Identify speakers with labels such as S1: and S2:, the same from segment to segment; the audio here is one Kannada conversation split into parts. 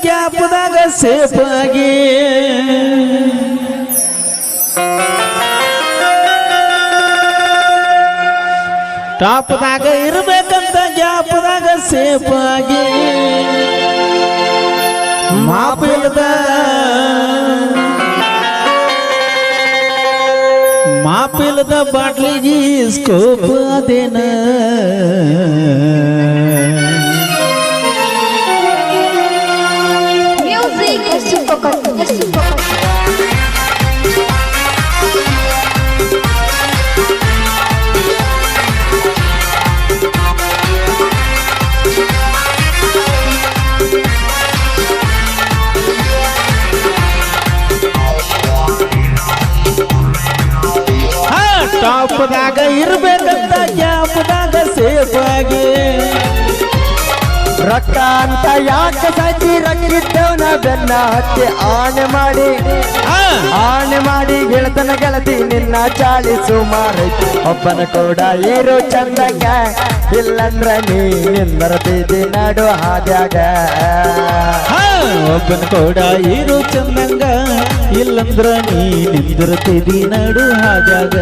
S1: ಗ್ಯಾಪದಾಗ ಸೇಫ್ ಆಗಿ ಟಾಪ್ದಾಗ ಇರ್ಬೇಕಂತ ಗ್ಯಾಪದಾಗ ಸೇಫ್ ಆಗಿ ಮಾಪಿಲ್ದ ಬಾಟ್ಲಿಗೆ ಸ್ಕೋಪ್ ಅದೇನ ಟಾಪ್ದಾಗ ಇರ್ಬೇಕಂತ ಗ್ಯಾಪ್ದಾಗ ಸೇಫ್ ಆಗಿ
S2: ರೊಕ್ಕ ಅಂತ ಯಾಕೆ ಸಾಯ್ತಿ ರಕ್ಕಿದ್ದವನ ಬೆನ್ನ ಹತ್ತಿ ಆನೆ ಮಾಡಿ ಗೆಳತಿ ನಿನ್ನ ಚಾಳಿ ಸುಮಾರೈತಿ ಒಬ್ಬನ ಕೂಡ ಇರೋ ಚಂದಂಗ ಇಲ್ಲಂದ್ರ ನೀ ನಿಂದರತಿದ್ದಿ ನಡು ಹಾದ್ಯಾಗ
S1: ಒಬ್ಬನ ಕೂಡ ಇರೋ ಚಂದಂಗ ಇಲ್ಲಂದ್ರ ನೀ ನಿಂದಿರ್ತಿದಿ ನಡು ಹಾದ್ಯಾಗ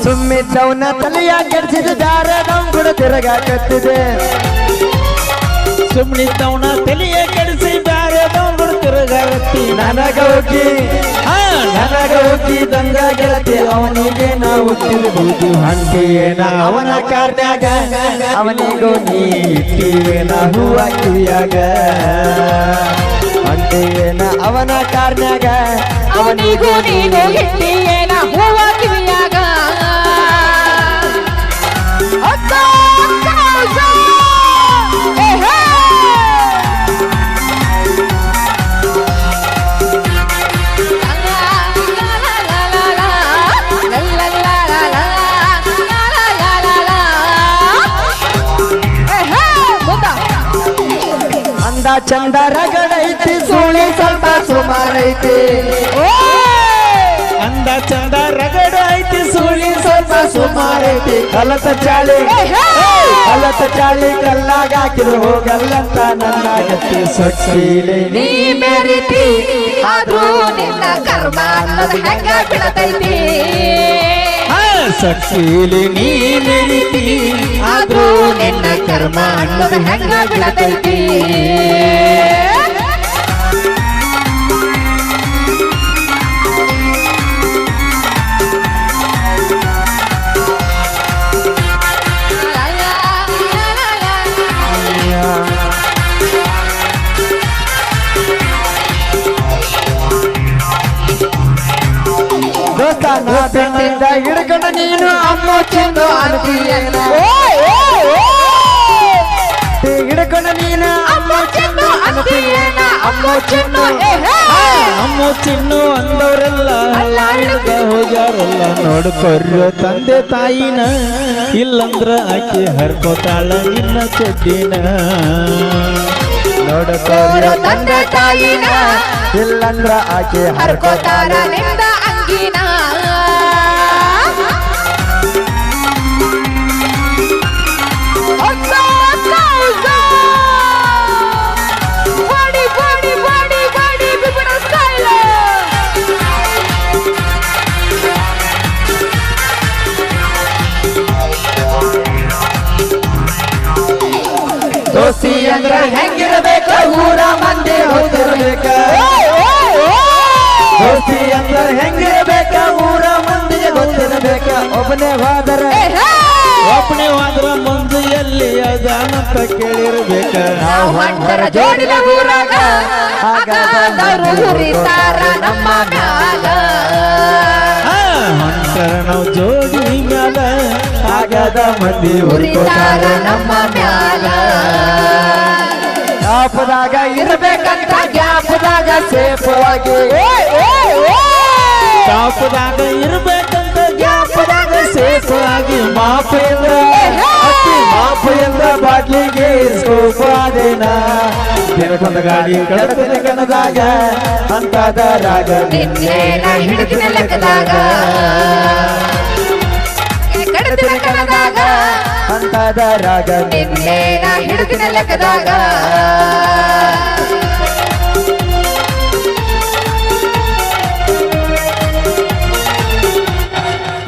S2: ಸುಮ್ಮಿದ್ದವನ ತಲೆಯ ಕೆಡಿಸಿದ ದಾರದವ್ ಕೂಡ ತಿರುಗಾಕತ್ತಿದೆ
S1: ಸುಮ್ಮನಿದ್ದವನ ತಲೆಯ ಕೆಡಿಸಿ ಬ್ಯಾರೆದವ್ ತಿರುಗಾಕತ್ತಿ
S2: ನನಗ ಹೋಗಿ ದಂಗ ಗೆಳತಿ ಅವನಿಗೆ ನಾವು ಹುಟ್ಟಿರ್ಬೋದು ಹಂಗೆಯೇನ ಅವನ ಕಾರ್ನ್ಯಾಗ ಅವನಿಗೂ ನೀ ಇಟ್ಟಿವೇನ ಹೂವ ಕಿವಿಯಾಗ ಹಂಗೆಯೇನ ಅವನ ಕಾರ್ನ್ಯಾಗ
S3: ಅವನಿಗೂ ನೀನು ಇಟ್ಟಿಯೇನ ಹೂವ ಕಿವಿಯಾಗ
S2: ಅಂದ ಚಂದ ರಗಡೈತಿ ಸುಳಿ ಸ್ವಲ್ಪ ಸುಮಾರೈತಿ
S1: ಅಂದ ಚಂದ ರಗಡ ಐತಿ ಸುಳಿ ಸ್ವಲ್ಪ
S2: ಸುಮಾರೈತಿ ಕಲತ ಚಾಳಿ ಕಲ್ಲಾಗ ಹಾಕಿದ್ರು ಹೋಗಲ್ಲಂತ ನನ್ನ ಗತಿ ಸೊಚ್ಚೀಲೆ
S3: ನೀ ಮೆರಿತಿ ಆದ್ರೂ ನಿನ್ನ ಕರ್ಮ ಅನ್ನೋದು ಹೆಂಗ ಬಿಡತೈತಿ
S1: ಸಕ್ಷೀಲಿ ನೀ ಮೆರಿತಿ
S3: ಆದ್ರೂ ನಿನ್ನ ಕರ್ಮ ಅನ್ನೋದು ಹೆಂಗ ಬಿಡತೈತಿ
S2: ಬೆನ್ನಿಂದ ಹಿಡ್ಕೊಂಡು ನೀನು ಅಮ್ಮ ಚೆಂದು ಅನ್ತೀಯೇನ ಹಿಡ್ಕೊಂಡು ನೀನು ಅಮ್ಮ ಚೆಂದು ಅನ್ತೀಯೇನ ಅಮ್ಮ
S1: ಚಿನ್ನು ಅಂದವರೆಲ್ಲ ಹಿಡ್ದ ಹೋಗ್ಯಾರಲ್ಲ ನೋಡ್ಕೊರ್ರ ತಂದೆ ತಾಯಿನ ಇಲ್ಲಂದ್ರ ಆಕೆ ಹರ್ಕೋತಾಳ ನಿನ್ನ ಚಡ್ಡಿನ
S2: ನೋಡ್ಕೊರ್ರ ತಂದೆ ತಾಯಿನ ಇಲ್ಲಂದ್ರ ಆಕೆ
S3: ಹರ್ಕೋತಾರ ನಿಂದ ಅಂಗಿನ
S2: ದೋಸ್ತಿ ಅಂದ್ರ ಹೆಂಗಿರಬೇಕ ಊರ ಮಂದಿ ಹೋಗಿರ್ಬೇಕ ದೋಸ್ತಿ ಅಂದ್ರ ಹೆಂಗಿರಬೇಕ ಊರ ಮಂದಿಗೆ ಗೊತ್ತಿರಬೇಕ ಒಬ್ಬನೇ
S1: ಹೋದ್ರ ಮುಂದೆ ಎಲ್ಲಿ ಅದಾನಂತ ಕೇಳಿರ್ಬೇಕ
S3: ನಾವು ಹೊಂಟರ ಜೋಡಿನ ಊರಾಗ ಆಗದವರು ಹುರಿತಾರ ನಮ್ಮ ಮ್ಯಾಲ
S1: ಹೊಂಟರ ನಾವು ಜೋಡಿ ಮ್ಯಾಲ ಆಗದ ಮಂದಿ
S3: ಹುರಿತಾರ ನಮ್ಮ ಮ್ಯಾಲ
S2: ಗ್ಯಾಪದಾಗ ಇರ್ಬೇಕಂತ ಗ್ಯಾಪದಾಗ ಸೇಫ್ ಆಗಿ
S1: ಟಾಪ್ದಾಗ ಇರ್ಬೇಕಂತ ಗ್ಯಾಪದಾಗ ಸೇಫ್ ಆಗಿ ಮಾಪೇಂದ್ರ
S2: ಅಪ್ಪಯಿಂದ ಬಾಗಿಲಿಗೆ ಸ್ಕೋಪಾದೇನ ದಿನಕ್ಕೊಂದು ಗಾಡಿ ಕಡತಿನ ಕಣದಾಗ ಅಂತದ ರಾಗ
S3: ನಿನ್ನೆ ನಾ ಹಿಡಿದಿನ ಲೆಕ್ಕದಾಗ ಕಡತಿನ ಕಣದಾಗ
S2: ಅಂತದ ರಾಗ
S3: ನಿನ್ನೆ ನಾ ಹಿಡಿದಿನ ಲೆಕ್ಕದಾಗ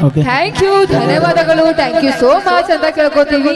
S1: ಓಕೆ
S3: ಥ್ಯಾಂಕ್ ಯು ಧನ್ಯವಾದಗಳು ಥ್ಯಾಂಕ್ ಯು ಸೋ ಮಚ್ ಅಂತ ಕೇಳ್ಕೊತೀವಿ